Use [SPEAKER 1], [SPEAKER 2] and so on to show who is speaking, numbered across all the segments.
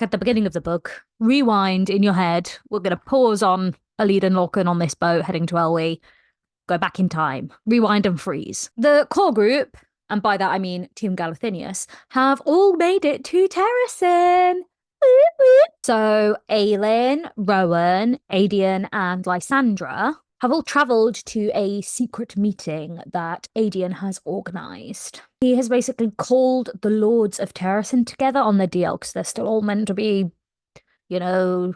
[SPEAKER 1] back at the beginning of the book, rewind in your head. We're going to pause on Alid and Lorcan on this boat heading to Elwë, go back in time, rewind and freeze. The core group, and by that I mean Team Galathinius, have all made it to Terracin. So Aelin, Rowan, Adian, and Lysandra have all travelled to a secret meeting that Adian has organised. He has basically called the Lords of Terracin together on the deal because they're still all meant to be, loyal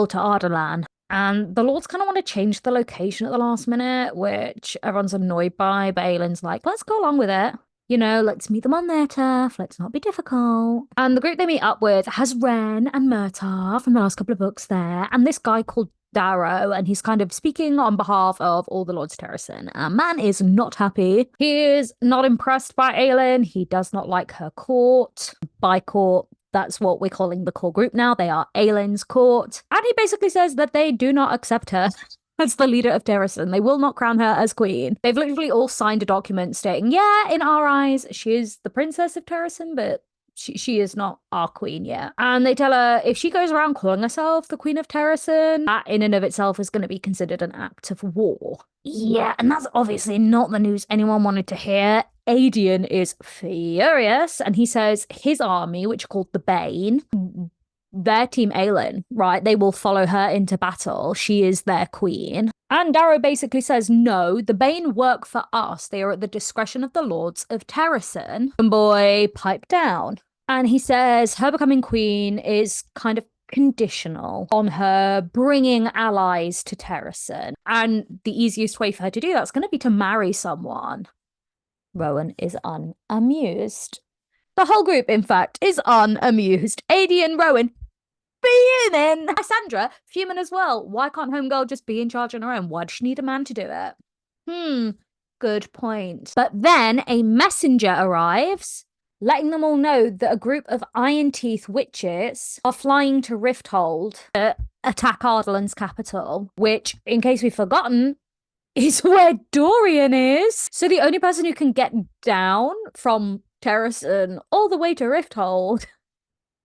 [SPEAKER 1] to Ardalan. And the Lords kind of want to change the location at the last minute, which everyone's annoyed by, but Aelin's like, let's go along with it. Let's meet them on their turf. Let's not be difficult. And the group they meet up with has Ren and Murtagh from the last couple of books there, and this guy called Darrow, and he's kind of speaking on behalf of all the Lords of Terracin. And man is not happy. He is not impressed by Aelin. He does not like her court. By court, that's what we're calling the core group now. They are Aelin's court. And he basically says that they do not accept her as the leader of Terracin. They will not crown her as queen. They've literally all signed a document stating, yeah, in our eyes, she is the princess of Terracin, but she is not our queen yet. And they tell her if she goes around calling herself the Queen of Terracin, that in and of itself is going to be considered an act of war. Yeah, and that's obviously not the news anyone wanted to hear. Adian is furious, and he says his army, which are called the Bane, their team Aelin, right? They will follow her into battle. She is their queen. And Darrow basically says, no, the Bane work for us. They are at the discretion of the Lords of Terracin. And boy, pipe down. And he says her becoming queen is kind of conditional on her bringing allies to Terracin. And the easiest way for her to do that's going to be to marry someone. Rowan is unamused. The whole group, in fact, is unamused. Adian, Rowan, fuming. Lysandra, fuming as well. Why can't Homegirl just be in charge on her own? Why does she need a man to do it? Good point. But then a messenger arrives, letting them all know that a group of Iron Teeth witches are flying to Rifthold to attack Ardalan's capital, which, in case we've forgotten, is where Dorian is. So the only person who can get down from Terracin all the way to Rifthold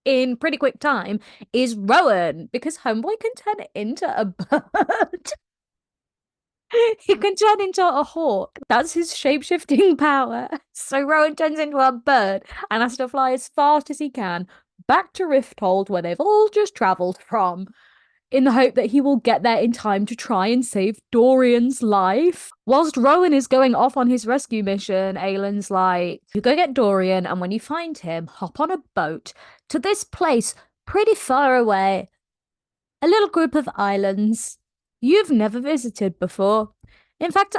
[SPEAKER 1] in pretty quick time is Rowan, because Homeboy can turn into a bird. He can turn into a hawk. That's his shape-shifting power. So Rowan turns into a bird and has to fly as fast as he can back to Rifthold, where they've all just travelled from, in the hope that he will get there in time to try and save Dorian's life. Whilst Rowan is going off on his rescue mission, Aelin's like, you go get Dorian, and when you find him, hop on a boat to this place pretty far away. A little group of islands you've never visited before. In fact,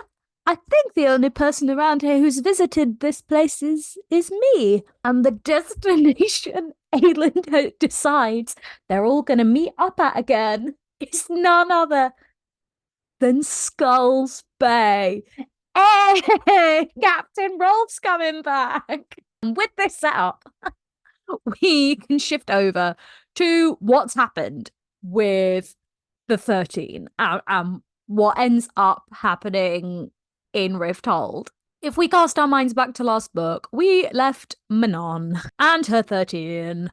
[SPEAKER 1] I think the only person around here who's visited this place is me. And the destination Aelin decides they're all going to meet up at again is none other than Skulls Bay. Hey, Captain Rolf's coming back. And with this setup, we can shift over to what's happened with the 13 and what ends up happening in Rifthold. If we cast our minds back to last book, we left Manon and her 13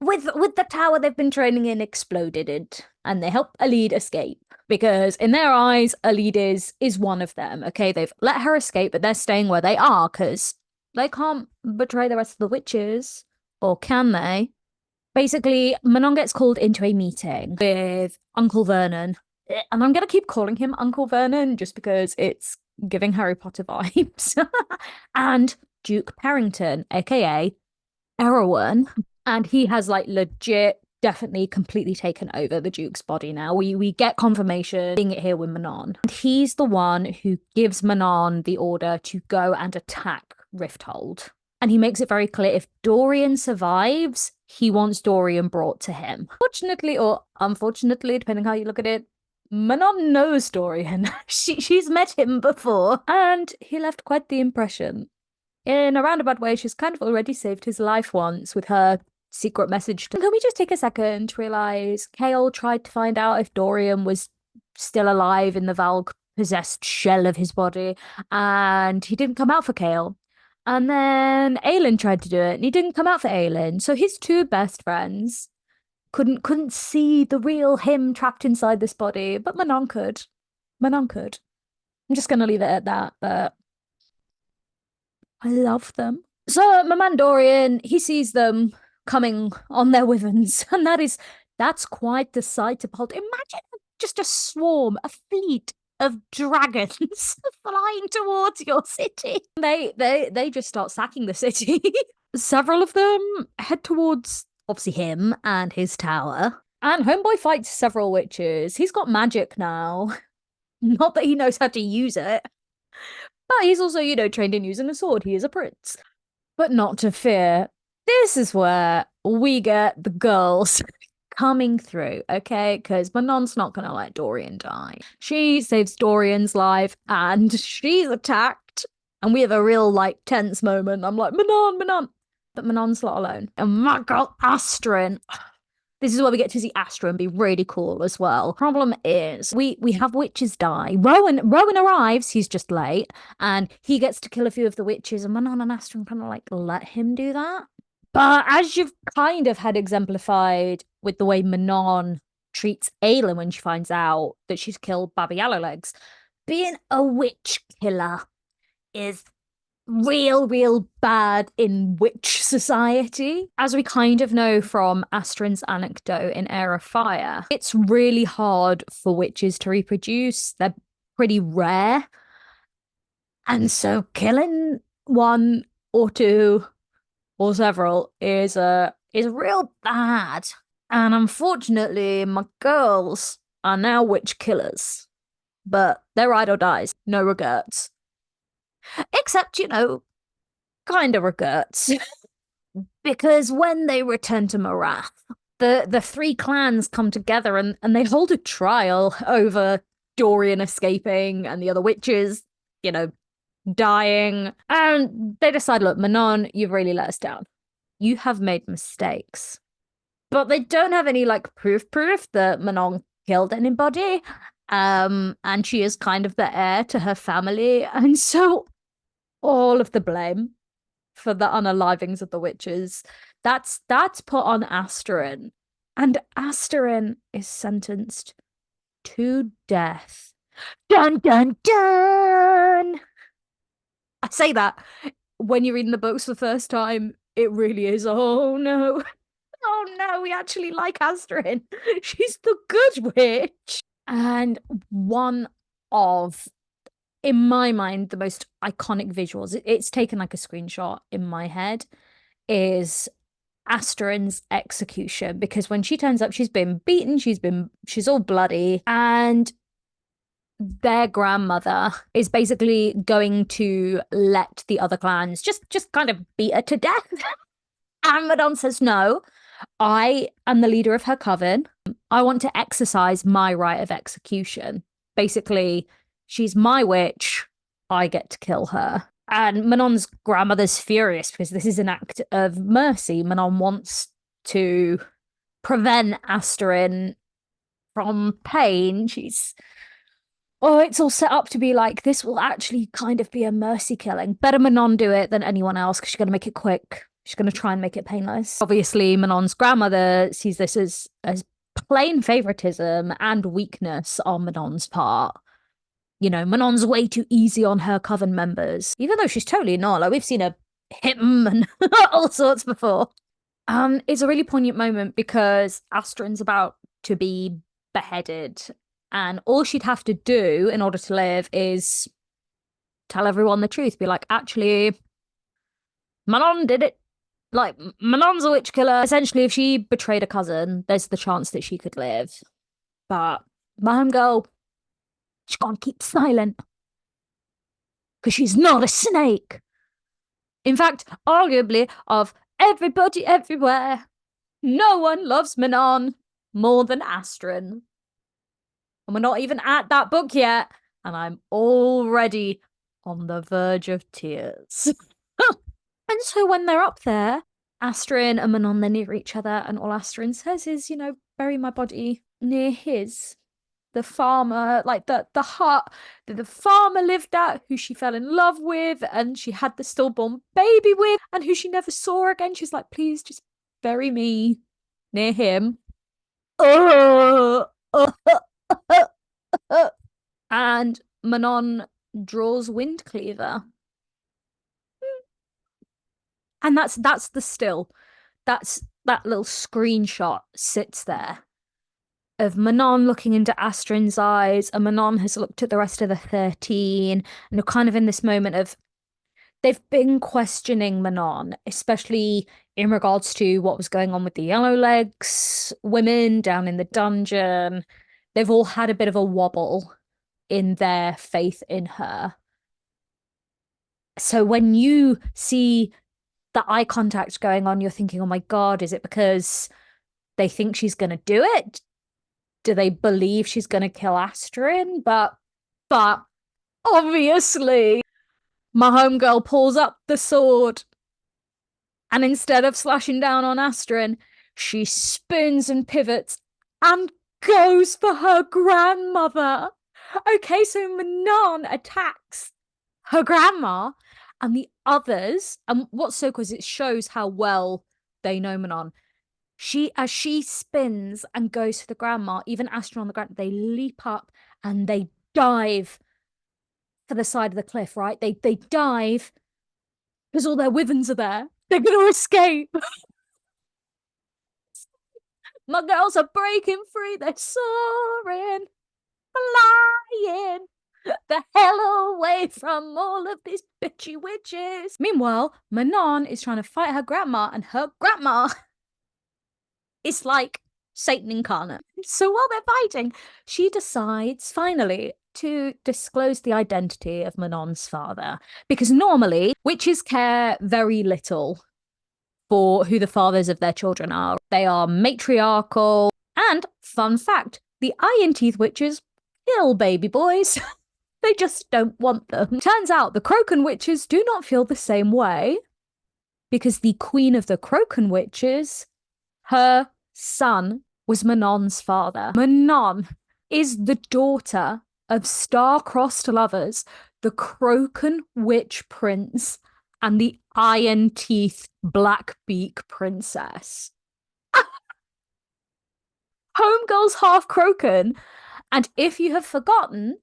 [SPEAKER 1] with the tower they've been training in exploded, and they help Alid escape because in their eyes Alid is one of them. Okay, they've let her escape, but they're staying where they are because they can't betray the rest of the witches, or can they? Basically, Manon gets called into a meeting with Uncle Vernon. And I'm going to keep calling him Uncle Vernon just because it's giving Harry Potter vibes. And Duke Parrington, aka Erewhon. And he has legit, definitely completely taken over the Duke's body now. We get confirmation, seeing it here with Manon. And he's the one who gives Manon the order to go and attack Rifthold. And he makes it very clear if Dorian survives, he wants Dorian brought to him. Fortunately or unfortunately, depending how you look at it, Manon knows Dorian. She's met him before, and he left quite the impression. In a roundabout way, she's kind of already saved his life once with her secret message. Can we just take a second to realise Chaol tried to find out if Dorian was still alive in the Valg-possessed shell of his body, and he didn't come out for Chaol. And then Aelin tried to do it, and he didn't come out for Aelin. So his two best friends couldn't see the real him trapped inside this body, but Manon could. Manon could. I'm just gonna leave it at that, but I love them. So my man Dorian, he sees them coming on their wyverns, and that's quite the sight to behold. Imagine just a swarm, a fleet of dragons flying towards your city. They just start sacking the city. Several of them head towards obviously him and his tower. And Homeboy fights several witches. He's got magic now. Not that he knows how to use it, but he's also, trained in using a sword. He is a prince. But not to fear. This is where we get the girls coming through, okay? Because Manon's not going to let Dorian die. She saves Dorian's life and she's attacked. And we have a real, tense moment. I'm like, Manon, Manon. But Manon's not alone. And my girl, Astrid. This is where we get to see Astrid be really cool as well. Problem is, we have witches die. Rowan arrives, he's just late, and he gets to kill a few of the witches, and Manon and Astrid kind of let him do that. But as you've kind of had exemplified with the way Manon treats Aelin when she finds out that she's killed Baba Yellowlegs, being a witch killer is real bad in witch society. As we kind of know from Astrid's anecdote in Heir of Fire, it's really hard for witches to reproduce. They're pretty rare. And so killing one or two or several is real bad. And unfortunately, my girls are now witch killers. But they're ride or dies, no regrets. Except, kind of regrets. Because when they return to Morath, the three clans come together and they hold a trial over Dorian escaping and the other witches, dying. And they decide, look, Manon, you've really let us down. You have made mistakes. But they don't have any proof that Manon killed anybody. And she is kind of the heir to her family. And so all of the blame for the unalivings of the witches, that's put on Asterin. And Asterin is sentenced to death. Dun dun dun! I say that when you're reading the books for the first time, it really is, oh no. Oh no, we actually like Asterin. She's the good witch. And one of, in my mind, the most iconic visuals, it's taken like a screenshot in my head, is Asterin's execution. Because when she turns up, she's been beaten, she's all bloody, and their grandmother is basically going to let the other clans just kind of beat her to death. And Madame says, no, I am the leader of her coven. I want to exercise my right of execution. Basically, she's my witch. I get to kill her. And Manon's grandmother's furious because this is an act of mercy. Manon wants to prevent Asterin from pain. It's all set up to be like, this will actually kind of be a mercy killing. Better Manon do it than anyone else because she's going to make it quick. She's going to try and make it painless. Obviously, Manon's grandmother sees this as plain favoritism and weakness on Manon's part. Manon's way too easy on her coven members, even though she's totally not. We've seen her hit them and all sorts before. It's a really poignant moment because Astrid's about to be beheaded, and all she'd have to do in order to live is tell everyone the truth. Be like, actually, Manon did it. Manon's a witch killer. Essentially, if she betrayed a cousin, there's the chance that she could live. But my homegirl, she can't keep silent. Because she's not a snake. In fact, arguably, of everybody everywhere, no one loves Manon more than Astrid. And we're not even at that book yet, and I'm already on the verge of tears. And so when they're up there, Astrid and Manon, they're near each other, and all Astrid says is, bury my body near his. the farmer, like the hut that the farmer lived at, who she fell in love with, and she had the stillborn baby with, and who she never saw again. She's like, please just bury me near him. Oh, oh, and Manon draws Windcleaver. And that's the still. That's that little screenshot sits there of Manon looking into Astrid's eyes, and Manon has looked at the rest of the 13, and they're kind of in this moment of they've been questioning Manon, especially in regards to what was going on with the Yellowlegs women down in the dungeon. They've all had a bit of a wobble in their faith in her. So when you see the eye contact going on, you're thinking, oh my God, is it because they think she's going to do it? Do they believe she's going to kill Astrid? But obviously, my homegirl pulls up the sword, and instead of slashing down on Astrid, she spins and pivots and goes for her grandmother. Okay, so Manon attacks her grandma, and the others, and what's so cool is it shows how well they know Manon. As she spins and goes for the grandma, even Astrid on the ground, they leap up and they dive for the side of the cliff, right? They dive because all their wyverns are there. They're gonna escape. My girls are breaking free. They're soaring, flying the hell away from all of these bitchy witches. Meanwhile, Manon is trying to fight her grandma, and her grandma is like Satan incarnate. So while they're fighting, she decides finally to disclose the identity of Manon's father. Because normally, witches care very little for who the fathers of their children are. They are matriarchal. And, fun fact, the Iron Teeth witches kill baby boys. They just don't want them. Turns out the Croken witches do not feel the same way, because the queen of the Croken witches, her son was Manon's father. Manon is the daughter of star-crossed lovers, the Croken Witch Prince and the Iron Teeth Blackbeak Princess. Homegirl's half Croken, and if you have forgotten,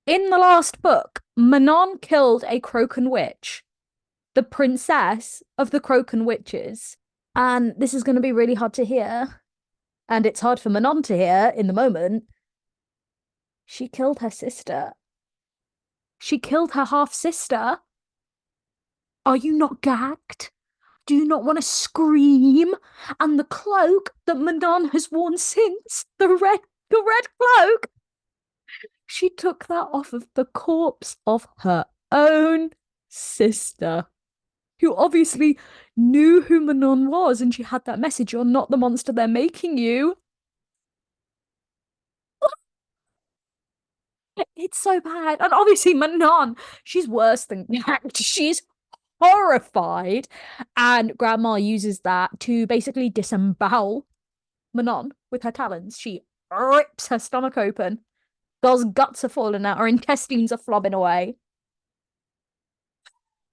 [SPEAKER 1] in the last book, Manon killed a Croken witch, the princess of the Croken witches. And this is going to be really hard to hear. And it's hard for Manon to hear in the moment. She killed her sister. She killed her half-sister. Are you not gagged? Do you not want to scream? And the cloak that Manon has worn since, the red cloak, she took that off of the corpse of her own sister, who obviously knew who Manon was, and she had that message, you're not the monster they're making you. It's so bad. And obviously Manon, she's worse than gagged. She's horrified. And Grandma uses that to basically disembowel Manon with her talons. She rips her stomach open. Girl's guts are falling out. Her intestines are flobbing away.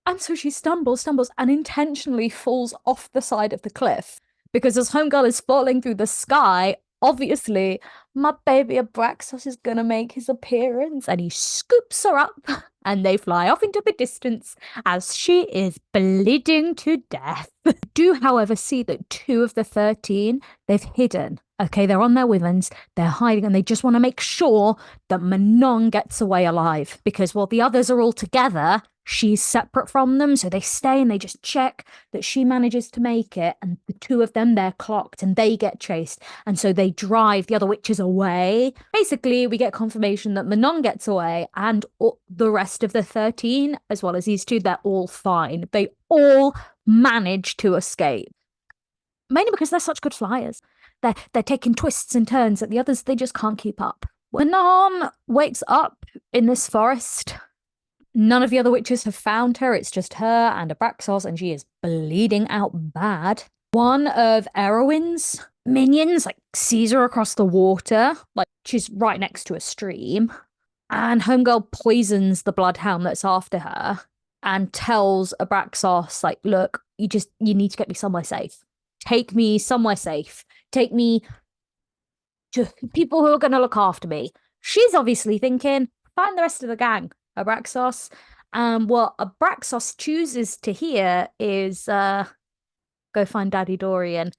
[SPEAKER 1] And so she stumbles, and intentionally falls off the side of the cliff. Because as Homegirl is falling through the sky, obviously, my baby Abraxas is gonna make his appearance, and he scoops her up, and they fly off into the distance as she is bleeding to death. Do, however, see that 2 of the 13, they've hidden. Okay, they're on their wyverns, they're hiding, and they just want to make sure that Manon gets away alive. Because while the others are all together, she's separate from them, so they stay and they just check that she manages to make it, and the 2 of them, they're clocked and they get chased, and so they drive the other witches away. Basically, we get confirmation that Manon gets away, and the rest of the 13, as well as these 2, they're all fine. They all manage to escape. Mainly because they're such good flyers. They're taking twists and turns that the others, they just can't keep up. Manon wakes up in this forest. None of the other witches have found her. It's just her and Abraxos, and she is bleeding out bad. One of Erwin's minions like sees her across the water, like she's right next to a stream, and Homegirl poisons the bloodhound that's after her and tells Abraxos, like, look, you need to get me somewhere safe. Take me somewhere safe. Take me to people who are gonna look after me. She's obviously thinking, find the rest of the gang, Abraxos. And what Abraxos chooses to hear is go find Daddy Dorian.